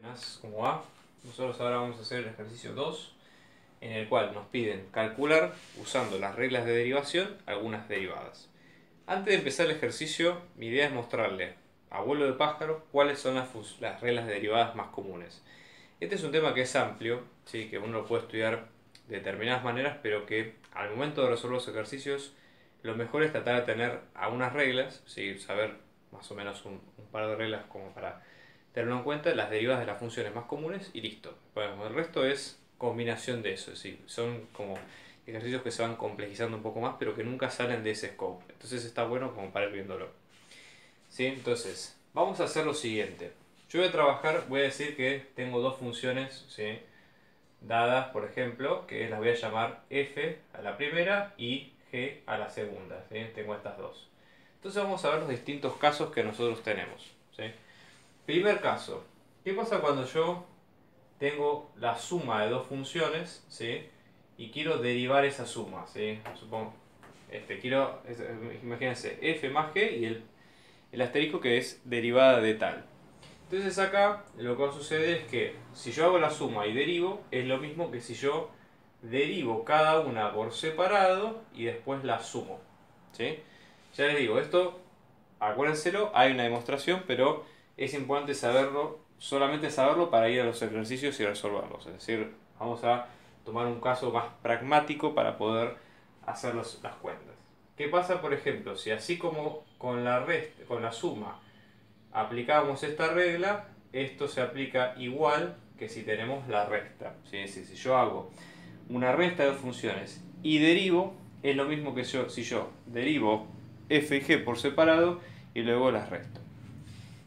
Buenas, ¿cómo va? Nosotros ahora vamos a hacer el ejercicio 2, en el cual nos piden calcular, usando las reglas de derivación, algunas derivadas. Antes de empezar el ejercicio, mi idea es mostrarle a vuelo de pájaro cuáles son las reglas de derivadas más comunes. Este es un tema que es amplio, ¿sí? Que uno lo puede estudiar de determinadas maneras, pero que al momento de resolver los ejercicios, lo mejor es tratar de tener algunas reglas, ¿sí? Saber más o menos un par de reglas como para tenerlo en cuenta, las derivadas de las funciones más comunes y listo. Bueno, el resto es combinación de eso, es decir, son como ejercicios que se van complejizando un poco más, pero que nunca salen de ese scope. Entonces está bueno como para ir viéndolo. ¿Sí? Entonces, vamos a hacer lo siguiente. Yo voy a trabajar, voy a decir que tengo dos funciones, ¿sí? Dadas, por ejemplo, que las voy a llamar f a la primera y g a la segunda, ¿sí? Tengo estas dos. Entonces vamos a ver los distintos casos que nosotros tenemos, ¿sí? Primer caso, ¿qué pasa cuando yo tengo la suma de dos funciones, ¿sí? Y quiero derivar esa suma, ¿sí? Supongo, imagínense, f más g y el asterisco que es derivada de tal. Entonces acá lo que va a suceder es que si yo hago la suma y derivo, es lo mismo que si yo derivo cada una por separado y después la sumo, ¿sí? Ya les digo, esto, acuérdenselo, hay una demostración, pero es importante saberlo, solamente saberlo para ir a los ejercicios y resolverlos. Es decir, vamos a tomar un caso más pragmático para poder hacer las cuentas. ¿Qué pasa, por ejemplo, si así como con la suma aplicamos esta regla, esto se aplica igual que si tenemos la resta? ¿Sí? Es decir, si yo hago una resta de dos funciones y derivo, es lo mismo que si yo derivo f y g por separado y luego las resto.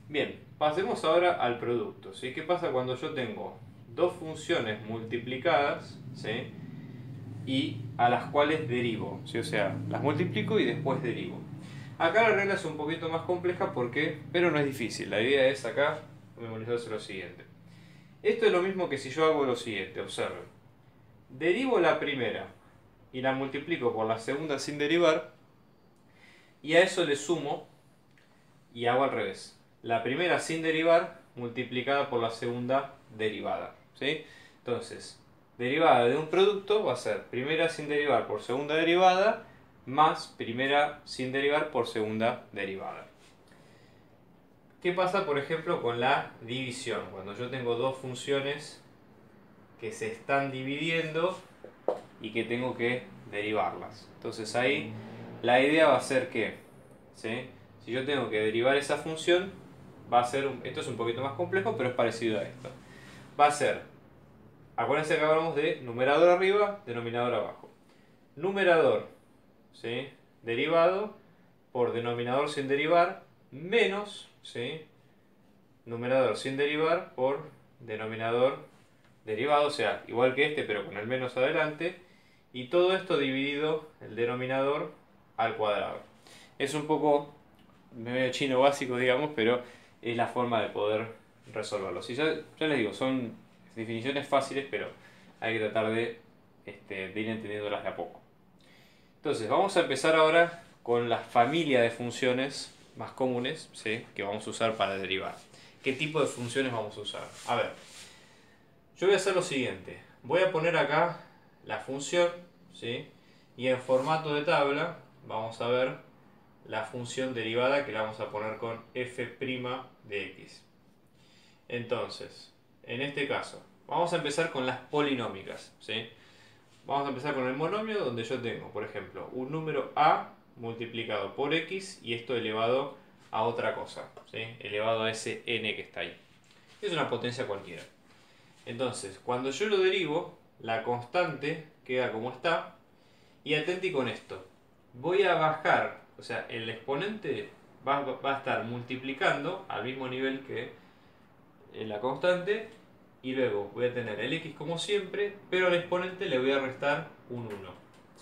Bien, pasemos ahora al producto, ¿sí? ¿Qué pasa cuando yo tengo dos funciones multiplicadas, ¿sí? Y a las cuales derivo, ¿sí? O sea, las multiplico y después derivo. Acá la regla es un poquito más compleja pero no es difícil. La idea es acá memorizarse lo siguiente. Esto es lo mismo que si yo hago lo siguiente, observen. Derivo la primera y la multiplico por la segunda sin derivar, y a eso le sumo y hago al revés. La primera sin derivar multiplicada por la segunda derivada, ¿sí? Entonces, derivada de un producto va a ser primera sin derivar por segunda derivada más primera sin derivar por segunda derivada. ¿Qué pasa, por ejemplo, con la división? Cuando yo tengo dos funciones que se están dividiendo y que tengo que derivarlas. Entonces ahí la idea va a ser que, ¿sí? Si yo tengo que derivar esa función, va a ser, esto es un poquito más complejo, pero es parecido a esto. Va a ser, acuérdense que hablamos de numerador arriba, denominador abajo. Numerador, ¿sí? Derivado por denominador sin derivar, menos, ¿sí? Numerador sin derivar por denominador derivado, o sea, igual que este, pero con el menos adelante. Y todo esto dividido el denominador al cuadrado. Es un poco medio chino básico, digamos, pero es la forma de poder resolverlo. Si ya les digo, son definiciones fáciles, pero hay que tratar de ir entendiéndolas de a poco. Entonces, vamos a empezar ahora con la familia de funciones más comunes, ¿sí? Que vamos a usar para derivar. ¿Qué tipo de funciones vamos a usar? A ver, yo voy a hacer lo siguiente. Voy a poner acá la función, ¿sí? Y en formato de tabla vamos a ver la función derivada, que la vamos a poner con f' de x. Entonces, en este caso, vamos a empezar con las polinómicas, ¿sí? Vamos a empezar con el monomio, donde yo tengo, por ejemplo, un número a multiplicado por x y esto elevado a otra cosa, ¿sí? Elevado a ese n que está ahí. Es una potencia cualquiera. Entonces, cuando yo lo derivo, la constante queda como está. Y atenti con esto. Voy a bajar, o sea, el exponente va a estar multiplicando al mismo nivel que la constante. Y luego voy a tener el x como siempre, pero al exponente le voy a restar un 1.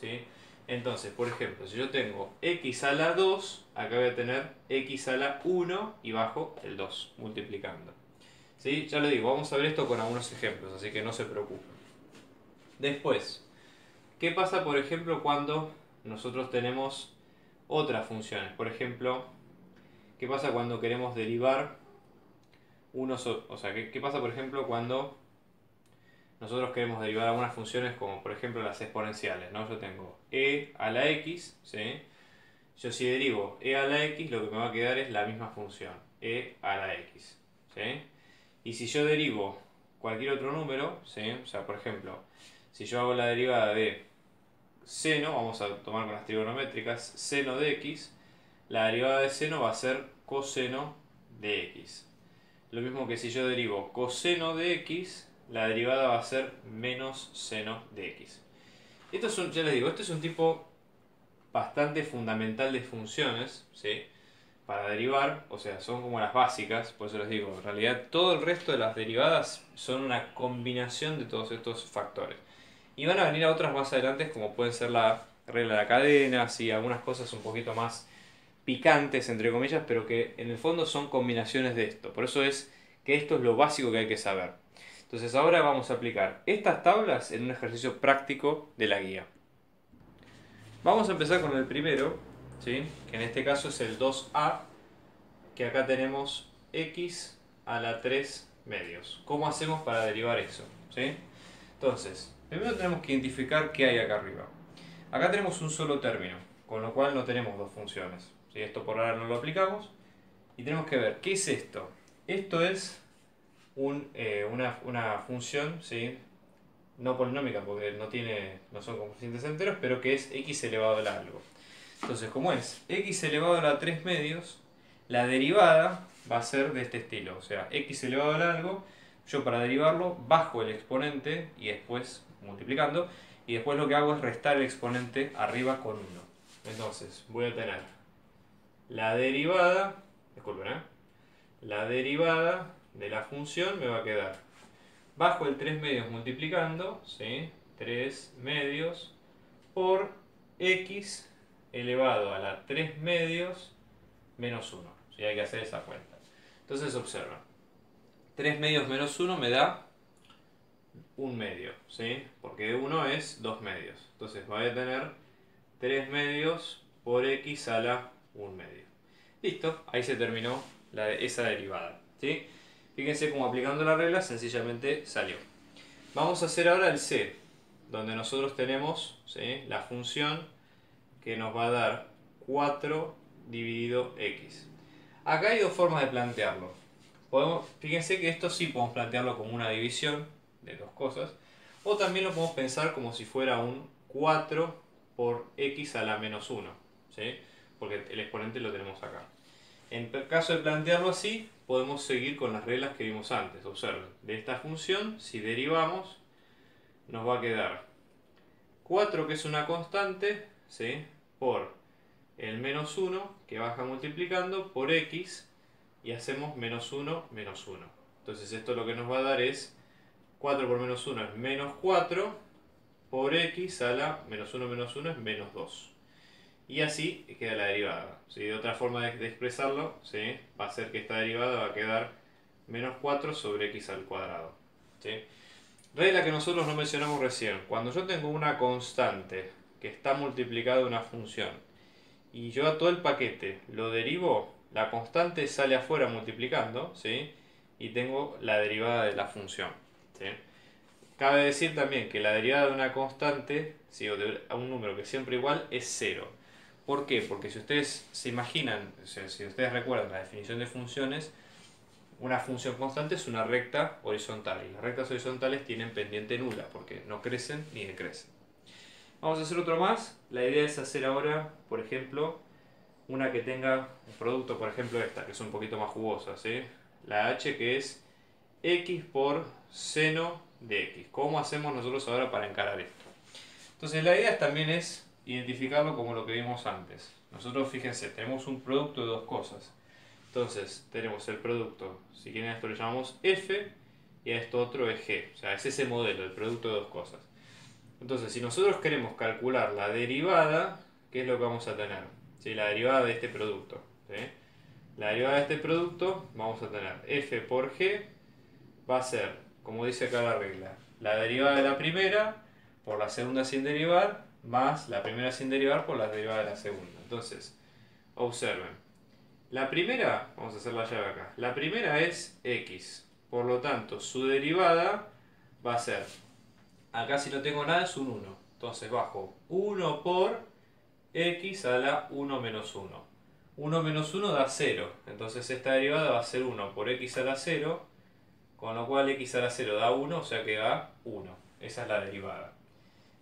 ¿Sí? Entonces, por ejemplo, si yo tengo x a la 2, acá voy a tener x a la 1 y bajo el 2, multiplicando. ¿Sí? Ya les digo, vamos a ver esto con algunos ejemplos, así que no se preocupen. Después, ¿qué pasa, por ejemplo, cuando nosotros tenemos otras funciones? Por ejemplo, ¿qué pasa cuando queremos derivar o sea, ¿qué pasa por ejemplo cuando nosotros queremos derivar algunas funciones como por ejemplo las exponenciales, ¿no? Yo tengo e a la x, ¿sí? Yo si derivo e a la x, lo que me va a quedar es la misma función, e a la x, ¿sí? Y si yo derivo cualquier otro número, ¿sí? O sea, por ejemplo, si yo hago la derivada de seno, vamos a tomar con las trigonométricas, seno de x, la derivada de seno va a ser coseno de x. Lo mismo que si yo derivo coseno de x, la derivada va a ser menos seno de x. Esto es ya les digo, este es un tipo bastante fundamental de funciones, ¿sí? Para derivar, o sea, son como las básicas, por eso les digo, en realidad todo el resto de las derivadas son una combinación de todos estos factores. Y van a venir a otras más adelante, como pueden ser la regla de la cadena, y algunas cosas un poquito más picantes, entre comillas, pero que en el fondo son combinaciones de esto. Por eso es que esto es lo básico que hay que saber. Entonces ahora vamos a aplicar estas tablas en un ejercicio práctico de la guía. Vamos a empezar con el primero, ¿sí? Que en este caso es el 2a, que acá tenemos x a la 3 medios. ¿Cómo hacemos para derivar eso? ¿Sí? Entonces, primero tenemos que identificar qué hay acá arriba. Acá tenemos un solo término, con lo cual no tenemos dos funciones. ¿Sí? Esto por ahora no lo aplicamos. Y tenemos que ver, ¿qué es esto? Esto es una función, ¿sí? No polinómica porque no son coeficientes enteros, pero que es x elevado a algo. Entonces, como es x elevado a la 3 medios, la derivada va a ser de este estilo. O sea, x elevado a algo, yo para derivarlo bajo el exponente y después multiplicando, y después lo que hago es restar el exponente arriba con 1. Entonces, voy a tener la derivada, disculpen, la derivada de la función me va a quedar bajo el 3 medios multiplicando, ¿sí? 3 medios por x elevado a la 3 medios menos 1. ¿Sí? Hay que hacer esa cuenta. Entonces observa. 3 medios menos 1 me da 1 medio, ¿sí? Porque 1 es 2 medios. Entonces voy a tener 3 medios por x a la 1 medio. Listo, ahí se terminó esa derivada, ¿sí? Fíjense cómo aplicando la regla sencillamente salió. Vamos a hacer ahora el c, donde nosotros tenemos, ¿sí? La función que nos va a dar 4 dividido x. Acá hay dos formas de plantearlo. Fíjense que esto sí podemos plantearlo como una división de dos cosas, o también lo podemos pensar como si fuera un 4 por x a la menos 1, ¿sí? Porque el exponente lo tenemos acá. En caso de plantearlo así, podemos seguir con las reglas que vimos antes. Observen, de esta función, si derivamos, nos va a quedar 4, que es una constante, ¿sí? Por el menos 1, que baja multiplicando, por x, y hacemos menos 1, menos 1. Entonces esto lo que nos va a dar es 4 por menos 1 es menos 4, por x a la menos 1 es menos 2. Y así queda la derivada. ¿Sí? De otra forma de expresarlo, ¿sí? Va a ser que esta derivada va a quedar menos 4 sobre x al cuadrado. ¿Sí? Regla que nosotros no mencionamos recién. Cuando yo tengo una constante que está multiplicada a una función y yo a todo el paquete lo derivo, la constante sale afuera multiplicando, ¿sí? Y tengo la derivada de la función. ¿Sí? Cabe decir también que la derivada de una constante, ¿sí? O de un número que es siempre igual, es 0. ¿Por qué? Porque si ustedes se imaginan, o sea, si ustedes recuerdan la definición de funciones, una función constante es una recta horizontal y las rectas horizontales tienen pendiente nula porque no crecen ni decrecen. Vamos a hacer otro más. La idea es hacer ahora, por ejemplo, una que tenga un producto, por ejemplo esta, que es un poquito más jugosa, ¿sí? La h, que es x por seno de x. ¿Cómo hacemos nosotros ahora para encarar esto? Entonces la idea también es identificarlo como lo que vimos antes. Nosotros, fíjense, tenemos un producto de dos cosas. Entonces tenemos el producto, si quieren a esto le llamamos f, y a esto otro es g. O sea, es ese modelo, el producto de dos cosas. Entonces, si nosotros queremos calcular la derivada, ¿qué es lo que vamos a tener? ¿Sí? La derivada de este producto. ¿Sí? La derivada de este producto vamos a tener f por g, va a ser, como dice acá la regla, la derivada de la primera por la segunda sin derivar, más la primera sin derivar por la derivada de la segunda. Entonces, observen, La primera, vamos a hacer la llave acá, la primera es x, por lo tanto su derivada va a ser, acá si no tengo nada es un 1, entonces bajo 1 por x a la 1 menos 1. 1 menos 1 da 0, entonces esta derivada va a ser 1 por x a la 0, con lo cual x a la 0 da 1, o sea que da 1. Esa es la derivada.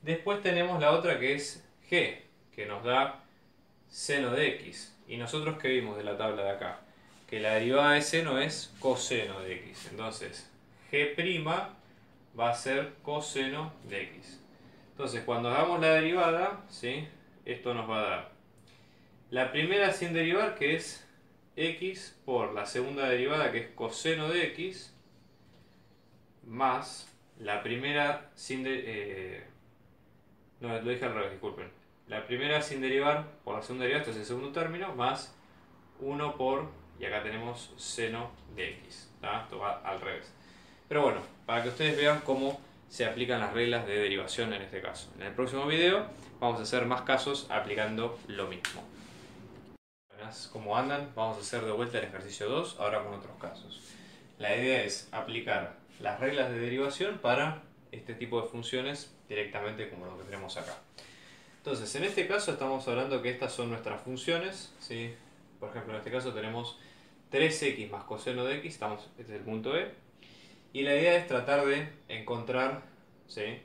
Después tenemos la otra que es g, que nos da seno de x. Y nosotros que vimos de la tabla de acá, que la derivada de seno es coseno de x. Entonces, g' va a ser coseno de x. Entonces, cuando hagamos la derivada, ¿sí? Esto nos va a dar la primera sin derivar, que es x por la segunda derivada, que es coseno de x, más la primera sin no, lo dije al revés, disculpen. La primera sin derivar por la segunda derivada, esto es el segundo término, más 1 por, y acá tenemos seno de x. ¿Tá? Esto va al revés. Pero bueno, para que ustedes vean cómo se aplican las reglas de derivación en este caso. En el próximo video vamos a hacer más casos aplicando lo mismo. Buenas, ¿cómo andan? Vamos a hacer de vuelta el ejercicio 2, ahora con otros casos. La idea es aplicar las reglas de derivación para este tipo de funciones directamente como lo que tenemos acá. Entonces, en este caso estamos hablando que estas son nuestras funciones, ¿sí? Por ejemplo, en este caso tenemos 3x más coseno de x, este es el punto E, y la idea es tratar de encontrar, ¿sí?,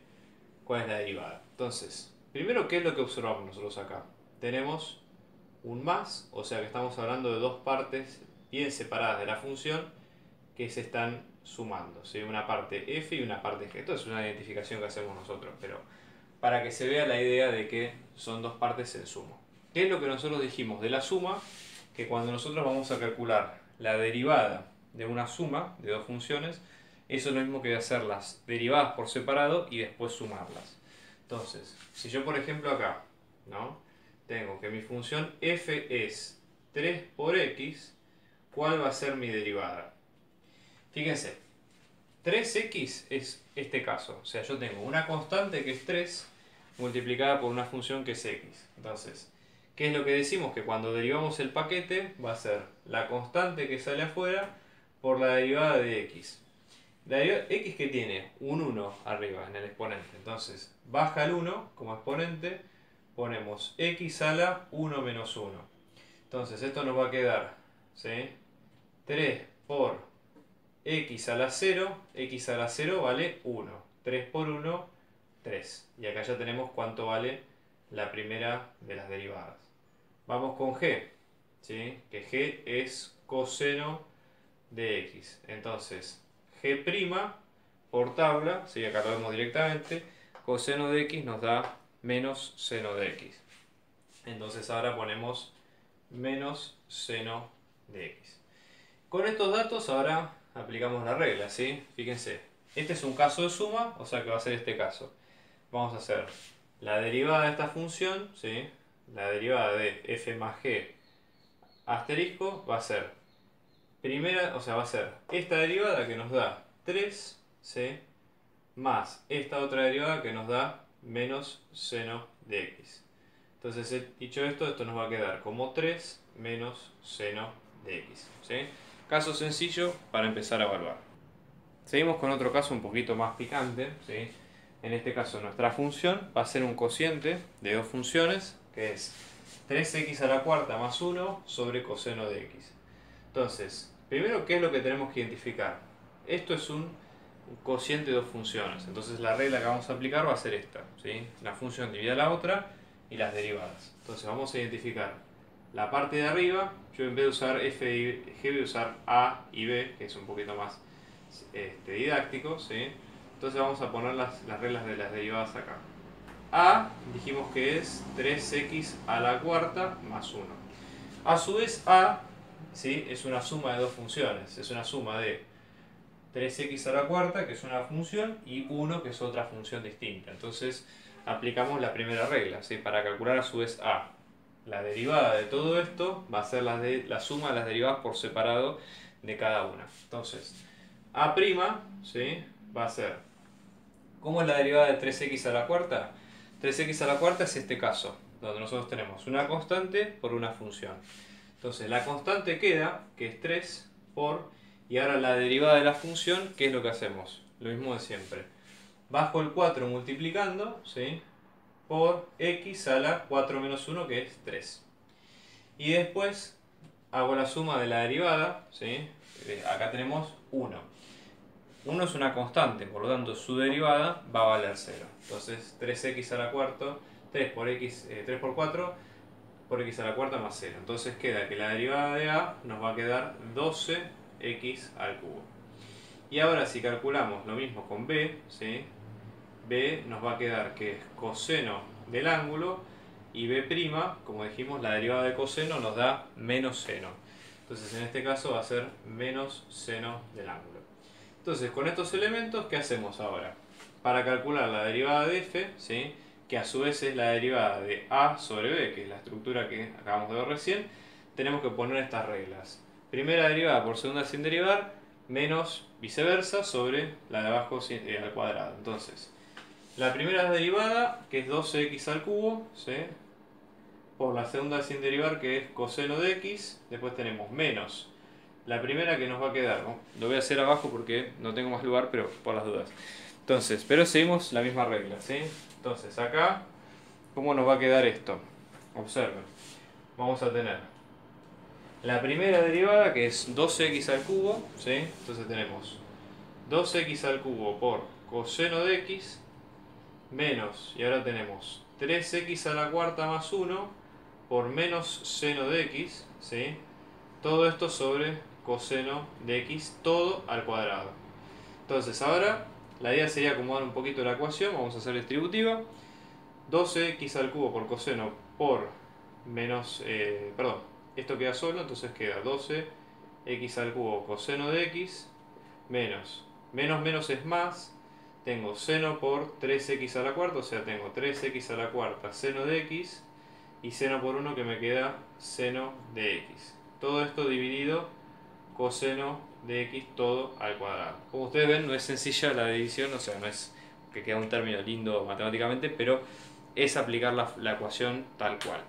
cuál es la derivada. Entonces, primero, ¿qué es lo que observamos nosotros acá? Tenemos un más, o sea que estamos hablando de dos partes bien separadas de la función que se están sumando, ¿sí? Una parte f y una parte g. Esto es una identificación que hacemos nosotros, pero para que se vea la idea de que son dos partes en sumo. ¿Qué es lo que nosotros dijimos de la suma? Que cuando nosotros vamos a calcular la derivada de una suma de dos funciones, eso es lo mismo que hacer las derivadas por separado y después sumarlas. Entonces, si yo por ejemplo acá, ¿no?, tengo que mi función f es 3 por x, ¿cuál va a ser mi derivada? Fíjense, 3x es este caso, o sea, yo tengo una constante que es 3 multiplicada por una función que es x. Entonces, ¿qué es lo que decimos? Que cuando derivamos el paquete va a ser la constante que sale afuera por la derivada de x. La derivada x que tiene un 1 arriba en el exponente, entonces baja el 1 como exponente, ponemos x a la 1 menos 1. Entonces esto nos va a quedar, ¿sí?, 3 por x a la 0, x a la 0 vale 1, 3 por 1, 3. Y acá ya tenemos cuánto vale la primera de las derivadas. Vamos con g, ¿sí?, que g es coseno de x. Entonces, g' por tabla, ¿sí?, acá lo vemos directamente, coseno de x nos da menos seno de x. Entonces ahora ponemos menos seno de x. Con estos datos ahora aplicamos la regla, ¿sí? Fíjense, este es un caso de suma, o sea que va a ser este caso. Vamos a hacer la derivada de esta función, ¿sí?, la derivada de f más g asterisco va a ser primera, o sea, va a ser esta derivada que nos da 3, ¿sí?, más esta otra derivada que nos da menos seno de x. Entonces, dicho esto, esto nos va a quedar como 3 menos seno de x, ¿sí? Caso sencillo para empezar a evaluar. Seguimos con otro caso un poquito más picante, ¿sí? En este caso nuestra función va a ser un cociente de dos funciones, que es 3x a la cuarta más 1 sobre coseno de x. Entonces, primero, ¿qué es lo que tenemos que identificar? Esto es un cociente de dos funciones, entonces la regla que vamos a aplicar va a ser esta, ¿sí? La función divide a la otra y las derivadas. Entonces vamos a identificar la parte de arriba, yo en vez de usar f y g voy a usar a y b, que es un poquito más didáctico, ¿sí? Entonces vamos a poner las reglas de las derivadas acá. A dijimos que es 3x a la cuarta más 1. A su vez a, ¿sí?, es una suma de dos funciones, es una suma de 3x a la cuarta, que es una función, y 1, que es otra función distinta. Entonces aplicamos la primera regla, ¿sí?, para calcular a su vez a. La derivada de todo esto va a ser la suma de las derivadas por separado de cada una. Entonces, a', ¿sí?, va a ser, ¿cómo es la derivada de 3x a la cuarta? 3x a la cuarta es este caso, donde nosotros tenemos una constante por una función. Entonces la constante queda, que es 3 por, y ahora la derivada de la función, ¿qué es lo que hacemos? Lo mismo de siempre. Bajo el 4 multiplicando, ¿sí?, por x a la 4 menos 1, que es 3. Y después hago la suma de la derivada, ¿sí? Acá tenemos 1. 1 es una constante, por lo tanto su derivada va a valer 0. Entonces 3x a la cuarta, 3 por x, 3 por 4 por x a la cuarta más 0. Entonces queda que la derivada de a nos va a quedar 12x al cubo. Y ahora si calculamos lo mismo con b, ¿sí?, b nos va a quedar que es coseno del ángulo, y b', como dijimos, la derivada de coseno nos da menos seno. Entonces en este caso va a ser menos seno del ángulo. Entonces con estos elementos, ¿qué hacemos ahora? Para calcular la derivada de f, ¿sí?, que a su vez es la derivada de a sobre b, que es la estructura que acabamos de ver recién, tenemos que poner estas reglas. Primera derivada por segunda sin derivar, menos viceversa sobre la de abajo al cuadrado. Entonces, la primera derivada, que es 12x al cubo, ¿sí?, por la segunda sin derivar, que es coseno de x. Después tenemos menos la primera, que nos va a quedar, ¿no? Lo voy a hacer abajo porque no tengo más lugar, pero por las dudas. Entonces, pero seguimos la misma regla, ¿sí? Entonces acá, ¿cómo nos va a quedar esto? Observen. Vamos a tener la primera derivada, que es 12x al cubo, ¿sí? Entonces tenemos 2x al cubo por coseno de x, menos, y ahora tenemos 3x a la cuarta más 1 por menos seno de x, ¿sí? Todo esto sobre coseno de x, todo al cuadrado. Entonces ahora la idea sería acomodar un poquito la ecuación. Vamos a hacer distributiva. 12x al cubo por coseno por menos, perdón, esto queda solo, entonces queda 12x al cubo coseno de x menos, menos es más, tengo seno por 3x a la cuarta, o sea, tengo 3x a la cuarta seno de x, y seno por 1, que me queda seno de x. Todo esto dividido coseno de x todo al cuadrado. Como ustedes ven, no es sencilla la división, o sea, no es que queda un término lindo matemáticamente, pero es aplicar la ecuación tal cual.